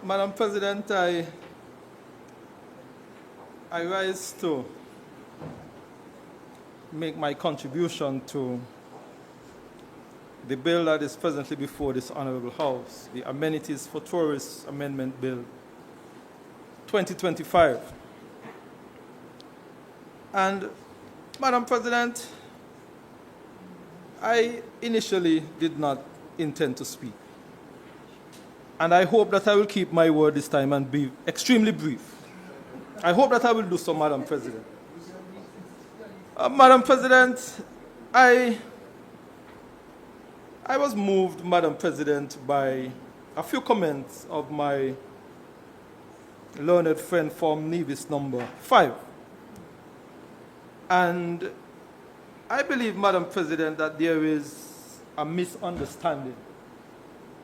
Madam President, I rise to make my contribution to the bill that is presently before this Honorable House, the Amenities for Tourists Amendment Bill 2025. And, Madam President, I initially did not intend to speak. And I hope that I will keep my word this time and be extremely brief. I hope that I will do so, Madam President. Madam President, I was moved, Madam President, by a few comments of my learned friend from Nevis number 5. And I believe, Madam President, that there is a misunderstanding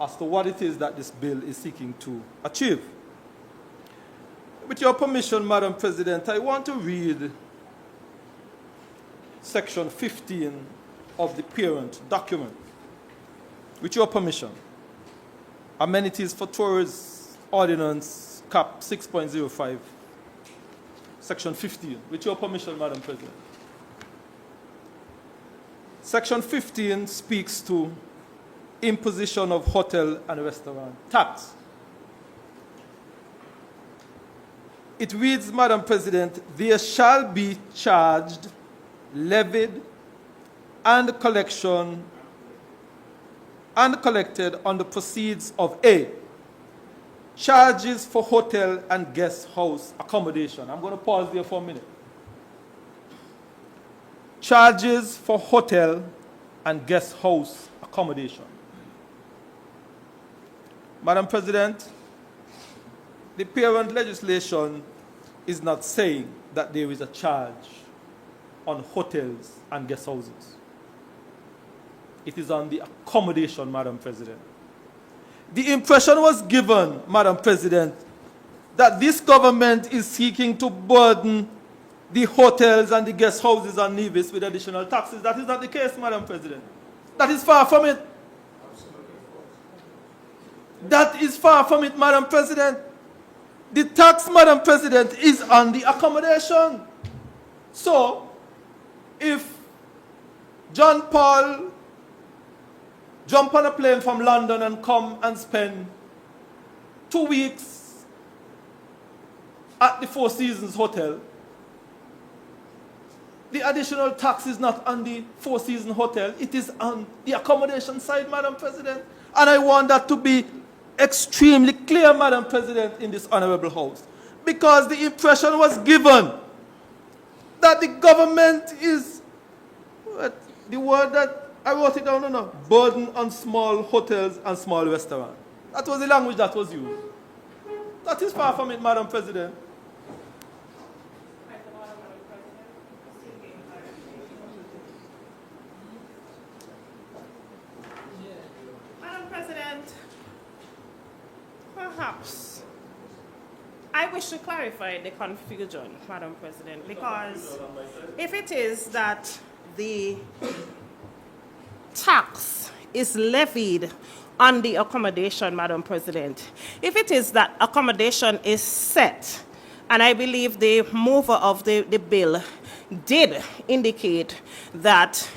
as to what it is that this bill is seeking to achieve. With your permission, Madam President, I want to read section 15 of the parent document. With your permission, Amenities for Tourists Ordinance Cap 6.05, section 15. With your permission, Madam President. Section 15 speaks to imposition of hotel and restaurant tax. It reads, Madam President, there shall be charged, levied, and collected on the proceeds of A, charges for hotel and guest house accommodation. I'm going to pause there for a minute. Charges for hotel and guest house accommodation. Madam President, the parent legislation is not saying that there is a charge on hotels and guest houses. It is on the accommodation, Madam President. The impression was given, Madam President, that this government is seeking to burden the hotels and the guest houses on Nevis with additional taxes. That is not the case, Madam President. That is far from it. That is far from it, Madam President. The tax, Madam President, is on the accommodation. So, if John Paul jump on a plane from London and come and spend 2 weeks at the Four Seasons Hotel, the additional tax is not on the Four Seasons Hotel, it is on the accommodation side, Madam President. And I want that to be extremely clear, Madam President, in this Honorable House. Because the impression was given that the government is, the word that I wrote it down, no, burden on small hotels and small restaurants. That was the language that was used. That is far from it, Madam President. Madam President, perhaps I wish to clarify the confusion, Madam President, because if it is that the tax is levied on the accommodation, Madam President, if it is that accommodation is set, and I believe the mover of the bill did indicate that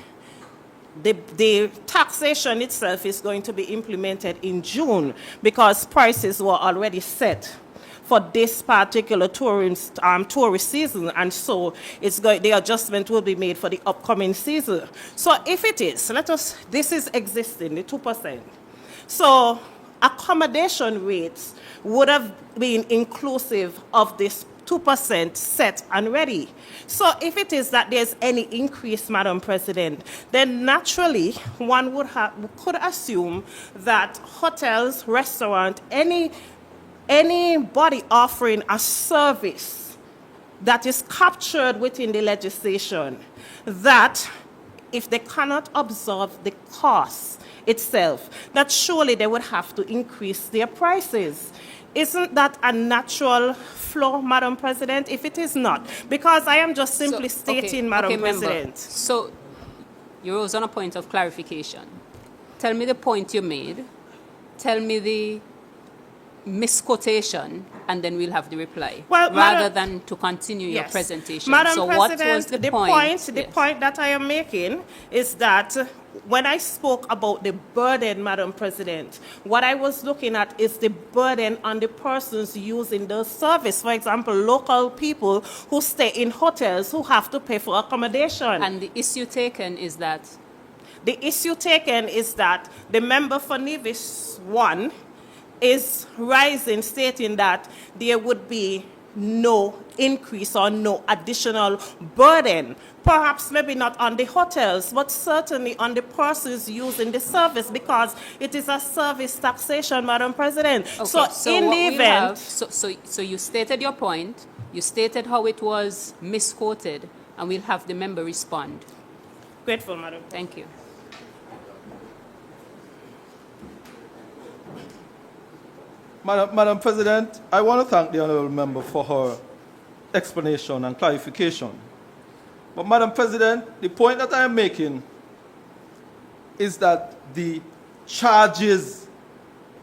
the taxation itself is going to be implemented in June because prices were already set for this particular tourist season, and so the adjustment will be made for the upcoming season. So if it is, this is existing, the 2%. So accommodation rates would have been inclusive of this 2% set and ready. So if it is that there's any increase, Madam President, then naturally one could assume that hotels, restaurants, anybody offering a service that is captured within the legislation, that if they cannot absorb the cost itself, that surely they would have to increase their prices. Isn't that a natural flow, Madam President? If it is not, because I am just simply stating, Madam President. Member. So you rose on a point of clarification. Tell me the point you made. Tell me the misquotation, and then we'll have the reply, Well, rather than to continue your Yes. presentation. Madam So President, what was the the point? The Yes. point that I am making is that when I spoke about the burden, Madam President, what I was looking at is the burden on the persons using the service. For example, local people who stay in hotels who have to pay for accommodation. And the issue taken is that The issue taken is that the member for Nevis 1 is rising, stating that there would be no increase or no additional burden. Perhaps maybe not on the hotels, but certainly on the persons using the service, because it is a service taxation, Madam President. okay, So in what the we'll event... have- so you stated your point, you stated how it was misquoted, and we'll have the member respond. Grateful, Madam. Thank you. Madam President, I want to thank the honourable member for her explanation and clarification. But Madam President, the point that I am making is that the charges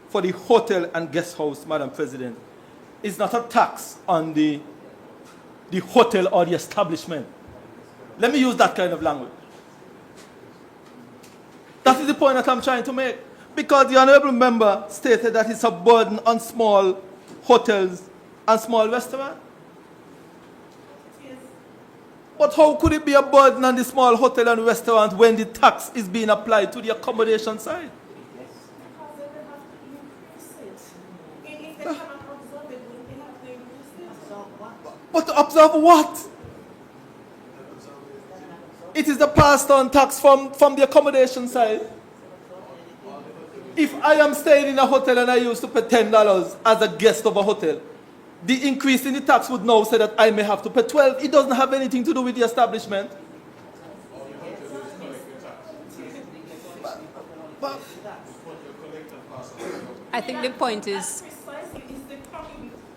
for the hotel and guest house, Madam President, is not a tax on the hotel or the establishment. Let me use that kind of language. That is the point that I'm trying to make. Because the honourable member stated that it's a burden on small hotels and small restaurants. But how could it be a burden on the small hotel and restaurant when the tax is being applied to the accommodation side? Because they will have to increase it. If they cannot absorb it, they have to increase it. But to observe what? It is the passed on tax from the accommodation side. If I am staying in a hotel and I used to pay $10 as a guest of a hotel, the increase in the tax would now say that I may have to pay 12. It doesn't have anything to do with the establishment. But I think the point is,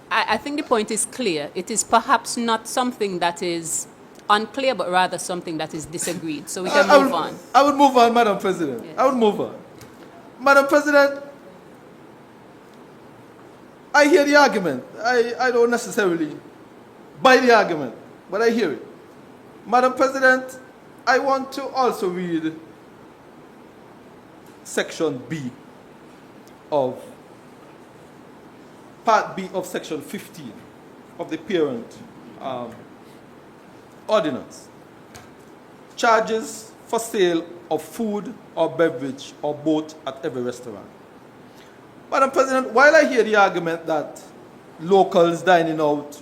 I think the point is clear. It is perhaps not something that is unclear, but rather something that is disagreed. So we can move on. I would move on, Madam President. Yes. I would move on. Madam President, I hear the argument. I don't necessarily buy the argument, but I hear it. Madam President, I want to also read Section B of Part B of Section 15 of the Parent Ordinance. Charges for sale of food or beverage or both at every restaurant. Madam President, while I hear the argument that locals dining out,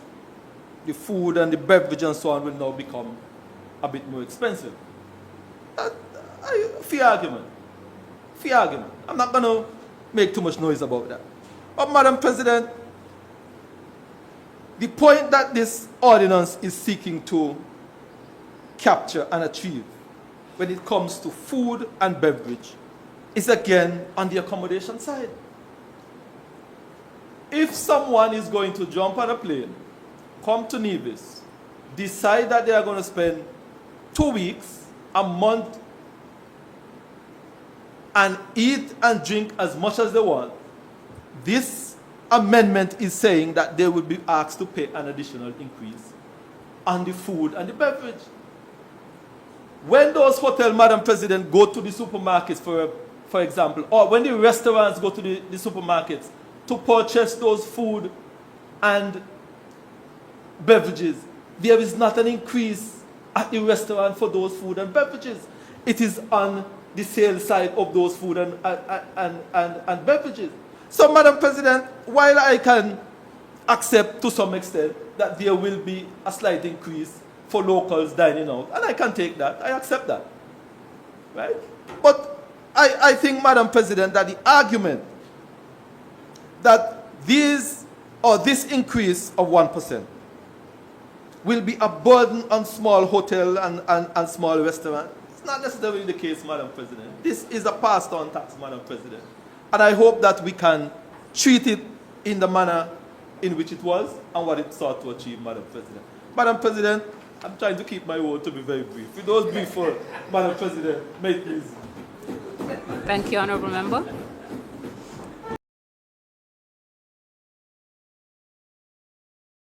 the food and the beverage and so on will now become a bit more expensive, fair argument. Fair argument. I'm not going to make too much noise about that. But Madam President, the point that this ordinance is seeking to capture and achieve when it comes to food and beverage is again on the accommodation side. If someone is going to jump on a plane, come to Nevis, decide that they are going to spend 2 weeks, a month, and eat and drink as much as they want, this amendment is saying that they will be asked to pay an additional increase on the food and the beverage. When those hotels, Madam President, go to the supermarkets, for example, or when the restaurants go to the supermarkets to purchase those food and beverages, there is not an increase at the restaurant for those food and beverages. It is on the sales side of those food and beverages. So, Madam President, while I can accept to some extent that there will be a slight increase for locals dining out, and I can take that, I accept that, right? But I think, Madam President, that the argument that this increase of 1% will be a burden on small hotel and small restaurant, it's not necessarily the case, Madam President. This is a passed-on tax, Madam President. And I hope that we can treat it in the manner in which it was and what it sought to achieve, Madam President. Madam President, I'm trying to keep my word to be very brief. With those brief words, Madam President, may it please. Thank you, Honourable Member.